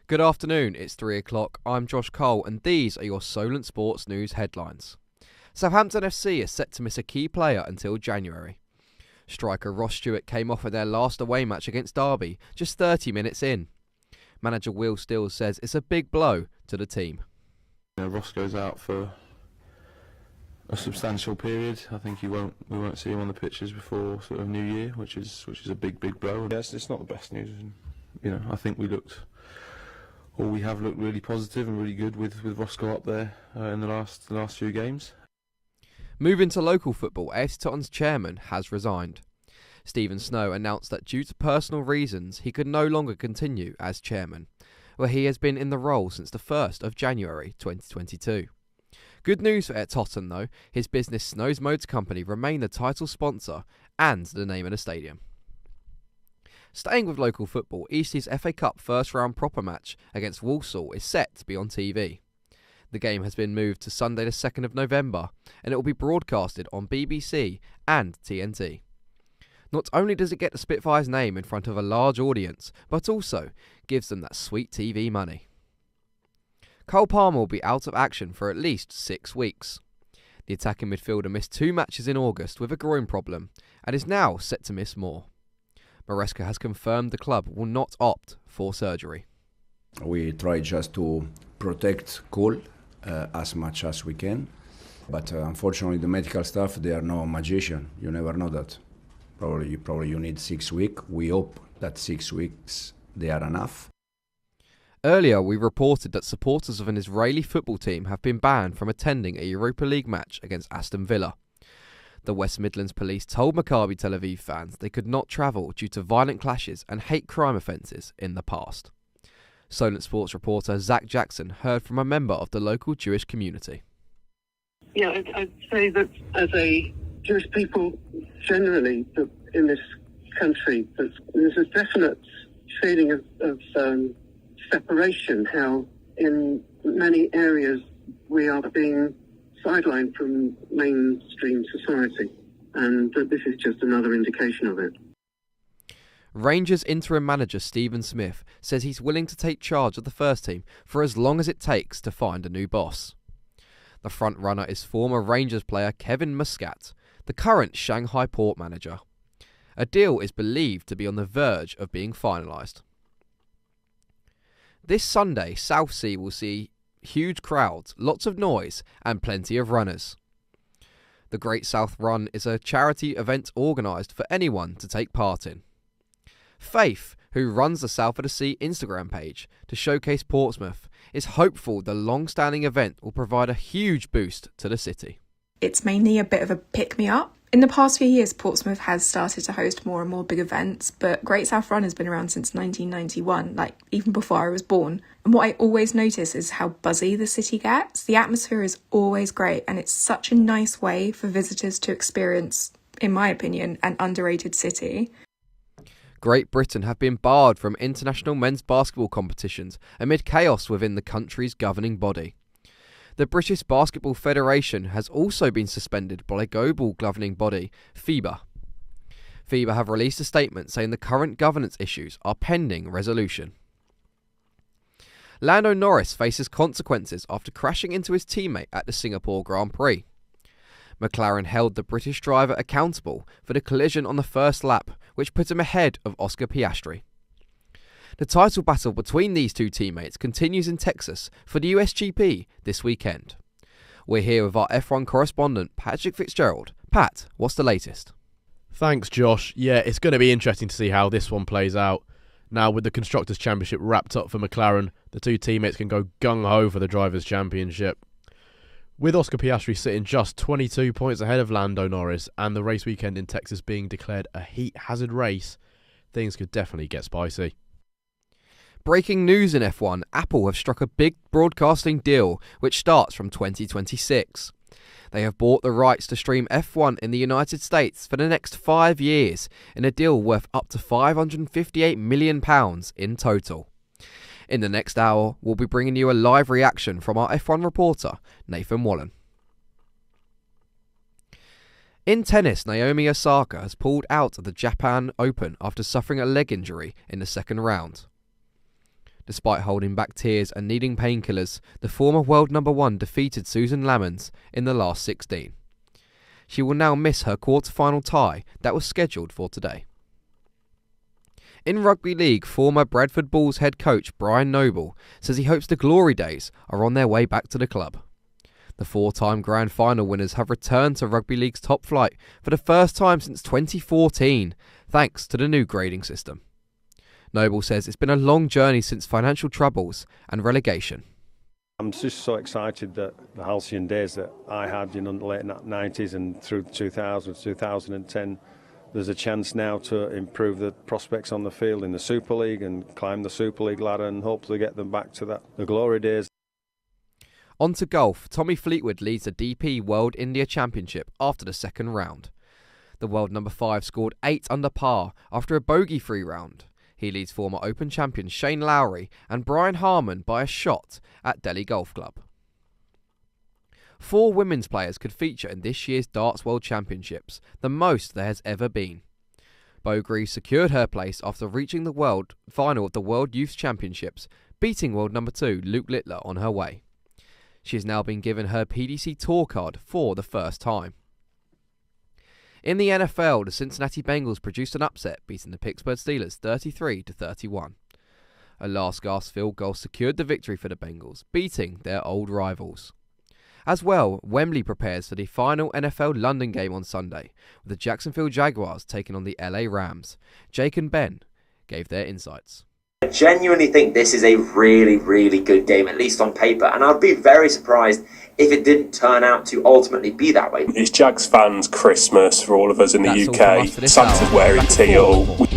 Good afternoon, it's 3 o'clock. I'm Josh Cole and these are your Solent Sports news headlines. Southampton FC is set to miss a key player until January. Striker Ross Stewart came off in their last away match against Derby, just 30 minutes in. Manager Will Steele says it's a big blow to the team. Ross goes out for a substantial period. I think we won't see him on the pitches before sort of New Year, which is a big blow. Yes, it's not the best news. I think we have looked really positive and really good with Roscoe up there in the last few games. Moving to local football, AFC Tottenham's chairman has resigned. Stephen Snow announced that due to personal reasons he could no longer continue as chairman, where he has been in the role since the 1st of January 2022. Good news for Tottenham though, his business Snow's Motor Company remain the title sponsor and the name of the stadium. Staying with local football, Eastleigh's FA Cup first round proper match against Walsall is set to be on TV. The game has been moved to Sunday the 2nd of November and it will be broadcasted on BBC and TNT. Not only does it get the Spitfires' name in front of a large audience, but also gives them that sweet TV money. Cole Palmer will be out of action for at least 6 weeks. The attacking midfielder missed 2 matches in August with a groin problem and is now set to miss more. Maresca has confirmed the club will not opt for surgery. We try just to protect Cole as much as we can, but unfortunately the medical staff, they are no magician. You never know that. Probably you need 6 weeks. We hope that 6 weeks they are enough. Earlier we reported that supporters of an Israeli football team have been banned from attending a Europa League match against Aston Villa. The West Midlands Police told Maccabi Tel Aviv fans they could not travel due to violent clashes and hate crime offences in the past. Solent Sports reporter Zach Jackson heard from a member of the local Jewish community. Yeah, I'd say that as a Jewish people generally in this country, there's a definite feeling of separation, how in many areas we are being sidelined from mainstream society, and this is just another indication of it. Rangers interim manager Stephen Smith says he's willing to take charge of the first team for as long as it takes to find a new boss. The front runner is former Rangers player Kevin Muscat, the current Shanghai Port manager. A deal is believed to be on the verge of being finalised. This Sunday, Southsea will see huge crowds, lots of noise and plenty of runners. The Great South Run is a charity event organised for anyone to take part in. Faith, who runs the South of the Sea Instagram page to showcase Portsmouth, is hopeful the long-standing event will provide a huge boost to the city. It's mainly a bit of a pick-me-up. In the past few years, Portsmouth has started to host more and more big events, but Great South Run has been around since 1991, like even before I was born. And what I always notice is how buzzy the city gets. The atmosphere is always great, and it's such a nice way for visitors to experience, in my opinion, an underrated city. Great Britain have been barred from international men's basketball competitions amid chaos within the country's governing body. The British Basketball Federation has also been suspended by a global governing body, FIBA. FIBA have released a statement saying the current governance issues are pending resolution. Lando Norris faces consequences after crashing into his teammate at the Singapore Grand Prix. McLaren held the British driver accountable for the collision on the first lap, which put him ahead of Oscar Piastri. The title battle between these two teammates continues in Texas for the USGP this weekend. We're here with our F1 correspondent, Patrick Fitzgerald. Pat, what's the latest? Thanks, Josh. Yeah, it's going to be interesting to see how this one plays out. Now, with the Constructors' Championship wrapped up for McLaren, the two teammates can go gung-ho for the Drivers' Championship. With Oscar Piastri sitting just 22 points ahead of Lando Norris and the race weekend in Texas being declared a heat hazard race, things could definitely get spicy. Breaking news in F1, Apple have struck a big broadcasting deal which starts from 2026. They have bought the rights to stream F1 in the United States for the next 5 years in a deal worth up to £558 million in total. In the next hour, we'll be bringing you a live reaction from our F1 reporter, Nathan Wallen. In tennis, Naomi Osaka has pulled out of the Japan Open after suffering a leg injury in the second round. Despite holding back tears and needing painkillers, the former world number 1 defeated Susan Lamons in the last 16. She will now miss her quarter-final tie that was scheduled for today. In rugby league, former Bradford Bulls head coach Brian Noble says he hopes the glory days are on their way back to the club. The 4-time grand final winners have returned to rugby league's top flight for the first time since 2014, thanks to the new grading system. Noble says it's been a long journey since financial troubles and relegation. I'm just so excited that the halcyon days that I had in the late 90s and through 2010, there's a chance now to improve the prospects on the field in the Super League and climb the Super League ladder and hopefully get them back to the glory days. On to golf. Tommy Fleetwood leads the DP World India Championship after the second round. The world number 5 scored 8 under par after a bogey-free round. He leads former Open champions Shane Lowry and Brian Harman by a shot at Delhi Golf Club. 4 women's players could feature in this year's Darts World Championships, the most there has ever been. Beau Greaves secured her place after reaching the world final of the World Youth Championships, beating world number 2 Luke Littler on her way. She has now been given her PDC Tour card for the first time. In the NFL, the Cincinnati Bengals produced an upset, beating the Pittsburgh Steelers 33-31. A last-gasp field goal secured the victory for the Bengals, beating their old rivals. As well, Wembley prepares for the final NFL London game on Sunday, with the Jacksonville Jaguars taking on the LA Rams. Jake and Ben gave their insights. I genuinely think this is a really, really good game, at least on paper, and I'd be very surprised if it didn't turn out to ultimately be that way. It's Jags fans' Christmas for all of us in the That's all from us for UK. this Santa's hour. wearing Back at teal. four.